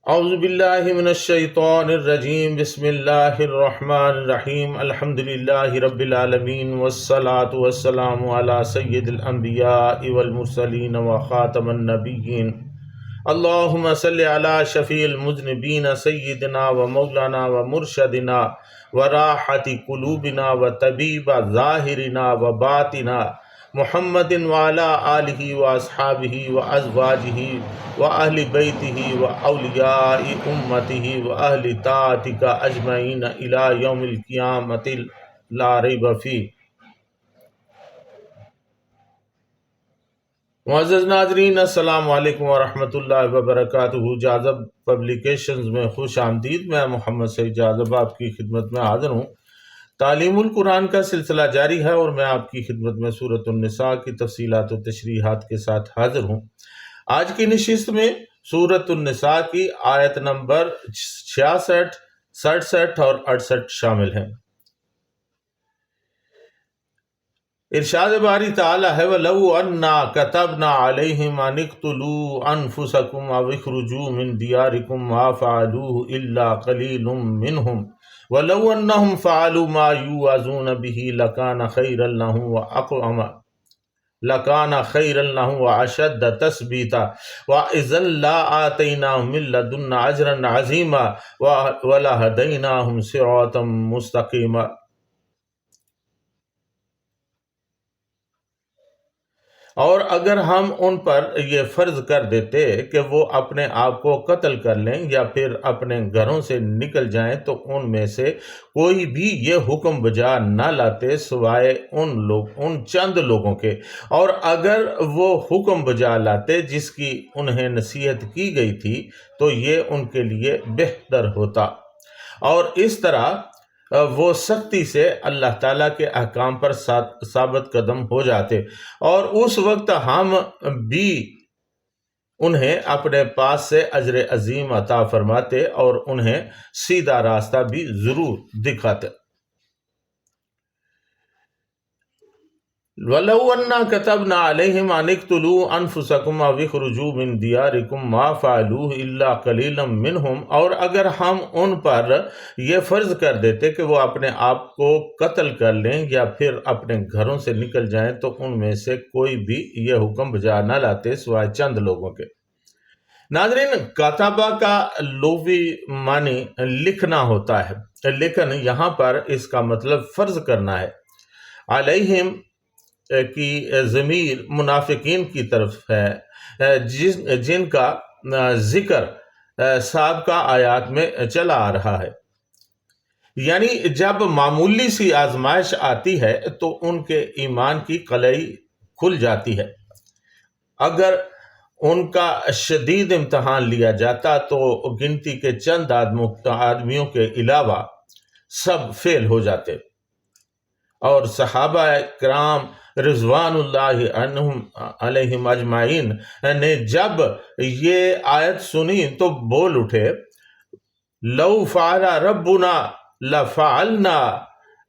اعوذ باللہ من الشیطان الرجیم بسم اللہ الرحمن الرحیم الحمد للہ رب العالمین والصلاة والسلام علی سید الانبیاء والمرسلین وخاتم النبیین اللہم صلی علی شفیع المذنبین سیدنا و مولانا و مرشدنا و راحت قلوبنا و طبیب ظاہرنا و باطنا محمد وعلی آلہ و اصحابہ و ازواجہ و اہل بیتہ و اولیاء امتہ و اہل طاعتہ اجمعین الی یوم القیامت لا ریب فیہ۔ معزز ناظرین، السلام علیکم ورحمۃ اللہ وبرکاتہ۔ جاذب پبلیکیشنز میں خوش آمدید۔ میں محمد سعید جاذب آپ کی خدمت میں حاضر ہوں۔ تعلیم القرآن کا سلسلہ جاری ہے اور میں آپ کی خدمت میں سورۃ النساء کی تفصیلات و تشریحات کے ساتھ حاضر ہوں۔ آج کی نشست میں سورۃ النساء کی آیت نمبر 66، 67 اور 68 شامل ہیں۔ ارشاد باری تعالیٰ ہے وَلَوْ أَنَّا كَتَبْنَا عَلَيْهِمْ أَنِ اقْتُلُوا أَنفُسَكُمْ أَوْ اخْرُجُوا مِنْ دِيَارِكُمْ مَا فَعَلُوهُ إِلَّا قَلِيلٌ مِّنْهُمْ وَلَوْ أَنَّهُمْ فَعَلُوا مَا يُوعَظُونَ بِهِ لَكَانَ خَيْرًا لَّهُمْ وَأَشَدَّ تَثْبِيتًا وَإِذًا لَّآتَيْنَاهُم مِّن لَّدُنَّا أَجْرًا عَظِيمًا وَلَهَدَيْنَاهُمْ صِرَاطًا مُّسْتَقِيمًا۔ اور اگر ہم ان پر یہ فرض کر دیتے کہ وہ اپنے آپ کو قتل کر لیں یا پھر اپنے گھروں سے نکل جائیں تو ان میں سے کوئی بھی یہ حکم بجا نہ لاتے سوائے ان چند لوگوں کے، اور اگر وہ حکم بجا لاتے جس کی انہیں نصیحت کی گئی تھی تو یہ ان کے لیے بہتر ہوتا، اور اس طرح وہ سختی سے اللہ تعالیٰ کے احکام پر ثابت قدم ہو جاتے، اور اس وقت ہم بھی انہیں اپنے پاس سے اجر عظیم عطا فرماتے اور انہیں سیدھا راستہ بھی ضرور دکھاتے۔ وَلَوْ أَنَّا كَتَبْنَا عَلَيْهِمْ أَنِ اقْتُلُوا أَنفُسَكُمْ أَوْ اخْرُجُوا مِنْ دِيَارِكُمْ مَا فَعَلُوهُ إِلَّا قَلِيلًا مِّنْهُمْ، اور اگر ہم ان پر یہ فرض کر دیتے کہ وہ اپنے آپ کو قتل کر لیں یا پھر اپنے گھروں سے نکل جائیں تو ان میں سے کوئی بھی یہ حکم بجا نہ لاتے سوائے چند لوگوں کے۔ ناظرین، کاتبہ کا لغوی معنی لکھنا ہوتا ہے، لیکن یہاں پر اس کا مطلب فرض کرنا ہے۔ علیہم کی ضمیر منافقین کی طرف ہے جن کا ذکر سابقہ آیات میں چلا آ رہا ہے۔ یعنی جب معمولی سی آزمائش آتی ہے تو ان کے ایمان کی قلعی کھل جاتی ہے۔ اگر ان کا شدید امتحان لیا جاتا تو گنتی کے چند آدمیوں کے علاوہ سب فیل ہو جاتے، اور صحابہ کرام رضوان اللہ عنہم علیہم اجمعین نے جب یہ آیت سنی تو بول اٹھے لو فعل ربنا لفعلنا،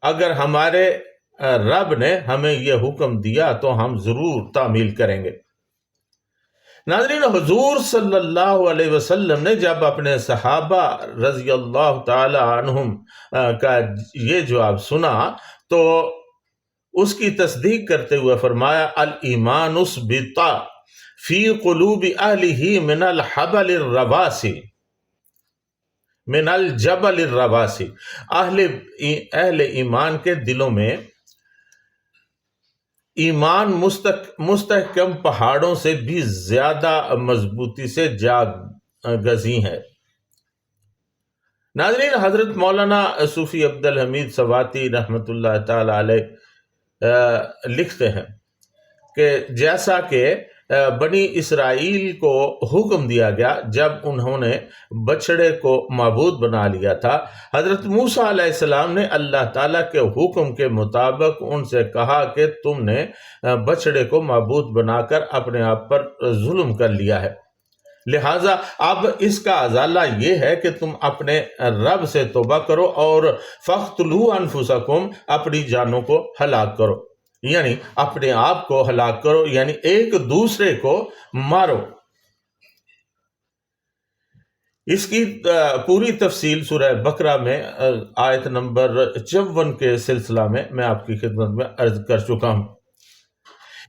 اگر ہمارے رب نے ہمیں یہ حکم دیا تو ہم ضرور تعمیل کریں گے۔ ناظرین، حضور صلی اللہ علیہ وسلم نے جب اپنے صحابہ رضی اللہ تعالی عنہم کا یہ جواب سنا تو اس کی تصدیق کرتے ہوئے فرمایا الایمان اثبت فی قلوب اہلہ من الجبل الرواسی، اہل ایمان کے دلوں میں ایمان مستحکم پہاڑوں سے بھی زیادہ مضبوطی سے جا گزی ہے۔ ناظرین، حضرت مولانا صوفی عبدالحمید سواتی رحمۃ اللہ تعالی علیہ لکھتے ہیں کہ جیسا کہ بنی اسرائیل کو حکم دیا گیا جب انہوں نے بچڑے کو معبود بنا لیا تھا، حضرت موسیٰ علیہ السلام نے اللہ تعالیٰ کے حکم کے مطابق ان سے کہا کہ تم نے بچڑے کو معبود بنا کر اپنے آپ پر ظلم کر لیا ہے، لہٰذا اب اس کا ازالہ یہ ہے کہ تم اپنے رب سے توبہ کرو اور فَاقْتُلُوا أَنفُسَكُمْ، اپنی جانوں کو ہلاک کرو، یعنی اپنے آپ کو ہلاک کرو، یعنی ایک دوسرے کو مارو۔ اس کی پوری تفصیل سورہ بقرہ میں آیت نمبر 54 کے سلسلہ میں آپ کی خدمت میں عرض کر چکا ہوں۔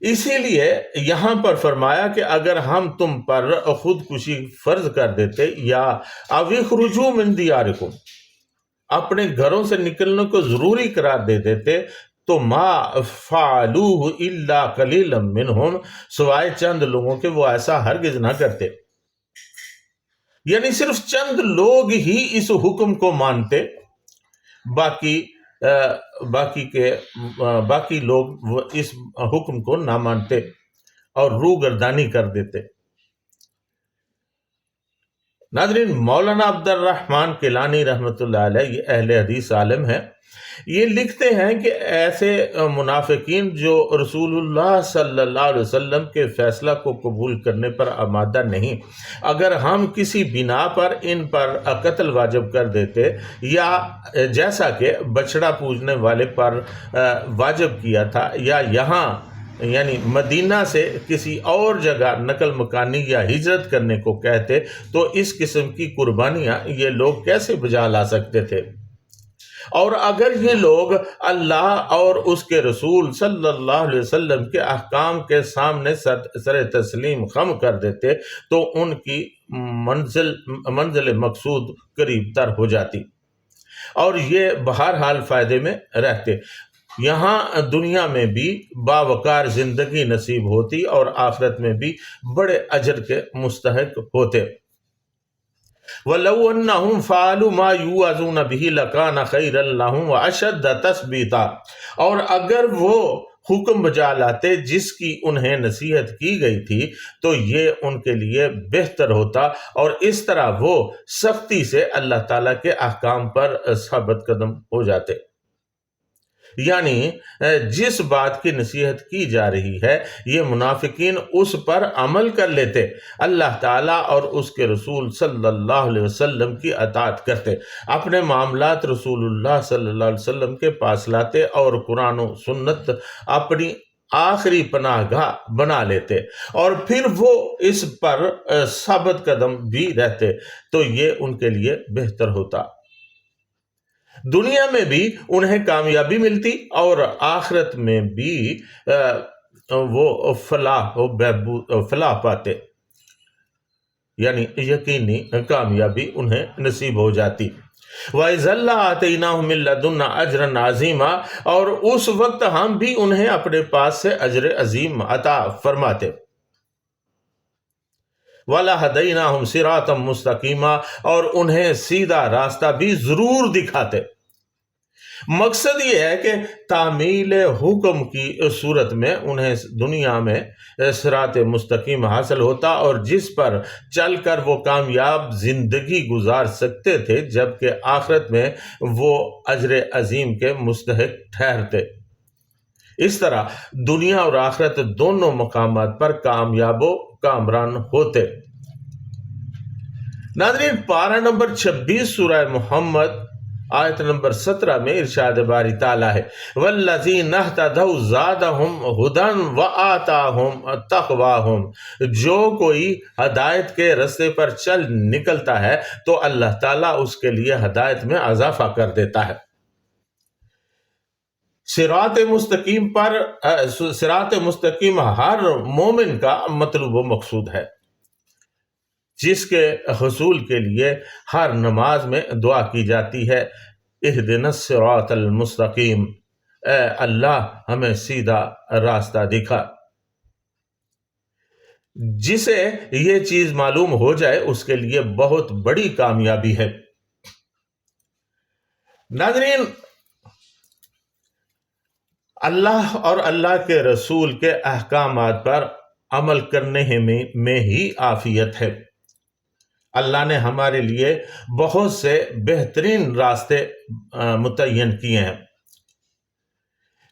اسی لیے یہاں پر فرمایا کہ اگر ہم تم پر خودکشی فرض کر دیتے یا اخرجوا من دیارکم، اپنے گھروں سے نکلنے کو ضروری قرار دے دیتے، تو ما فعلوہ الا قلیلا منہم، سوائے چند لوگوں کے وہ ایسا ہرگز نہ کرتے۔ یعنی صرف چند لوگ ہی اس حکم کو مانتے، باقی لوگ اس حکم کو نہ مانتے اور روگردانی کر دیتے۔ ناظرین، مولانا عبد الرحمن کیلانی رحمۃ اللہ علیہ، یہ اہل حدیث عالم ہیں، یہ لکھتے ہیں کہ ایسے منافقین جو رسول اللہ صلی اللہ علیہ وسلم کے فیصلہ کو قبول کرنے پر آمادہ نہیں، اگر ہم کسی بنا پر ان پر قتل واجب کر دیتے، یا جیسا کہ بچڑا پوجنے والے پر واجب کیا تھا، یا یہاں یعنی مدینہ سے کسی اور جگہ نقل مکانی یا ہجرت کرنے کو کہتے، تو اس قسم کی قربانیاں یہ لوگ کیسے بجا لا سکتے تھے؟ اور اگر یہ لوگ اللہ اور اس کے رسول صلی اللہ علیہ وسلم کے احکام کے سامنے سر تسلیم خم کر دیتے، تو ان کی منزل مقصود قریب تر ہو جاتی اور یہ بہرحال فائدے میں رہتے، یہاں دنیا میں بھی باوقار زندگی نصیب ہوتی اور آخرت میں بھی بڑے اجر کے مستحق ہوتے۔ وَلَوْ أَنَّهُمْ فَعَلُوا مَا يُوعَظُونَ بِهِ لَكَانَ خَيْرًا لَهُمْ وَأَشَدَّ تَثْبِيتًا، اور اگر وہ حکم بجا لاتے جس کی انہیں نصیحت کی گئی تھی، تو یہ ان کے لیے بہتر ہوتا اور اس طرح وہ سختی سے اللہ تعالیٰ کے احکام پر ثابت قدم ہو جاتے۔ یعنی جس بات کی نصیحت کی جا رہی ہے، یہ منافقین اس پر عمل کر لیتے، اللہ تعالیٰ اور اس کے رسول صلی اللہ علیہ وسلم کی اطاعت کرتے، اپنے معاملات رسول اللہ صلی اللہ علیہ وسلم کے پاس لاتے اور قرآن و سنت اپنی آخری پناہ گاہ بنا لیتے، اور پھر وہ اس پر ثابت قدم بھی رہتے، تو یہ ان کے لیے بہتر ہوتا۔ دنیا میں بھی انہیں کامیابی ملتی اور آخرت میں بھی وہ فلاح پاتے، یعنی یقینی کامیابی انہیں نصیب ہو جاتی۔ وَإِذَا لَآتَيْنَاهُم مِّن لَّدُنَّا أَجْرًا عَظِيمًا، اور اس وقت ہم بھی انہیں اپنے پاس سے اجر عظیم عطا فرماتے۔ وَلَهَدَيْنَاهُمْ صِرَاطًا مُّسْتَقِيمًا، اور انہیں سیدھا راستہ بھی ضرور دکھاتے۔ مقصد یہ ہے کہ تعمیل حکم کی صورت میں انہیں دنیا میں صراط مستقیم حاصل ہوتا اور جس پر چل کر وہ کامیاب زندگی گزار سکتے تھے، جبکہ آخرت میں وہ اجر عظیم کے مستحق ٹھہرتے۔ اس طرح دنیا اور آخرت دونوں مقامات پر کامیاب و کامران ہوتے۔ ناظرین، پارہ نمبر 26 سورہ محمد آیت نمبر 17 میں ارشاد باری تعالیٰ ہے، وَالَّذِينَ اهْتَدَوْا زَادَهُمْ هُدًى وَآتَاهُمْ تَقْوَاهُمْ، جو کوئی ہدایت کے رستے پر چل نکلتا ہے تو اللہ تعالیٰ اس کے لیے ہدایت میں اضافہ کر دیتا ہے۔ صراط مستقیم ہر مومن کا مطلوب و مقصود ہے، جس کے حصول کے لیے ہر نماز میں دعا کی جاتی ہے، اہدنا الصراط المستقیم، اے اللہ ہمیں سیدھا راستہ دکھا۔ جسے یہ چیز معلوم ہو جائے اس کے لیے بہت بڑی کامیابی ہے۔ ناظرین، اللہ اور اللہ کے رسول کے احکامات پر عمل کرنے میں ہی عافیت ہے۔ اللہ نے ہمارے لیے بہت سے بہترین راستے متعین کیے ہیں،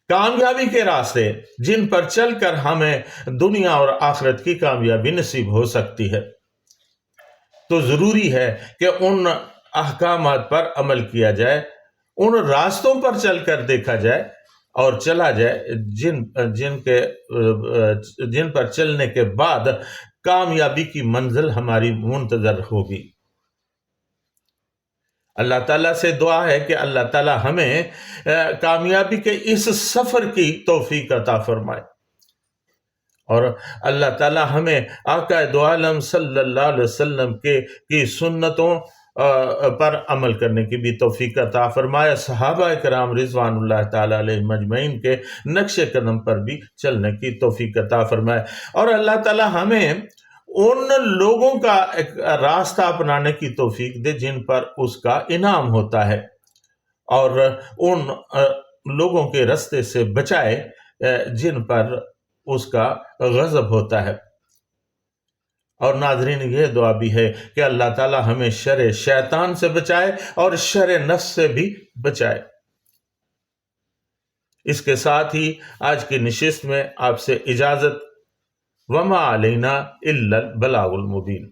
کامیابی کے راستے جن پر چل کر ہمیں دنیا اور آخرت کی کامیابی نصیب ہو سکتی ہے۔ تو ضروری ہے کہ ان احکامات پر عمل کیا جائے، ان راستوں پر چل کر دیکھا جائے اور چلا جائے جن پر چلنے کے بعد کامیابی کی منزل ہماری منتظر ہوگی۔ اللہ تعالیٰ سے دعا ہے کہ اللہ تعالیٰ ہمیں کامیابی کے اس سفر کی توفیق عطا فرمائے، اور اللہ تعالیٰ ہمیں آقا دو عالم صلی اللہ علیہ وسلم کی سنتوں پر عمل کرنے کی بھی توفیق عطا فرمائے، صحابہ کرام رضوان اللہ تعالیٰ علیہ مجمعین کے نقش قدم پر بھی چلنے کی توفیق عطا فرمائے، اور اللہ تعالیٰ ہمیں ان لوگوں کا ایک راستہ اپنانے کی توفیق دے جن پر اس کا انعام ہوتا ہے، اور ان لوگوں کے راستے سے بچائے جن پر اس کا غضب ہوتا ہے۔ اور ناظرین، یہ دعا بھی ہے کہ اللہ تعالی ہمیں شر شیطان سے بچائے اور شر نفس سے بھی بچائے۔ اس کے ساتھ ہی آج کی نشست میں آپ سے اجازت، وما علینا الا البلاغ المبین۔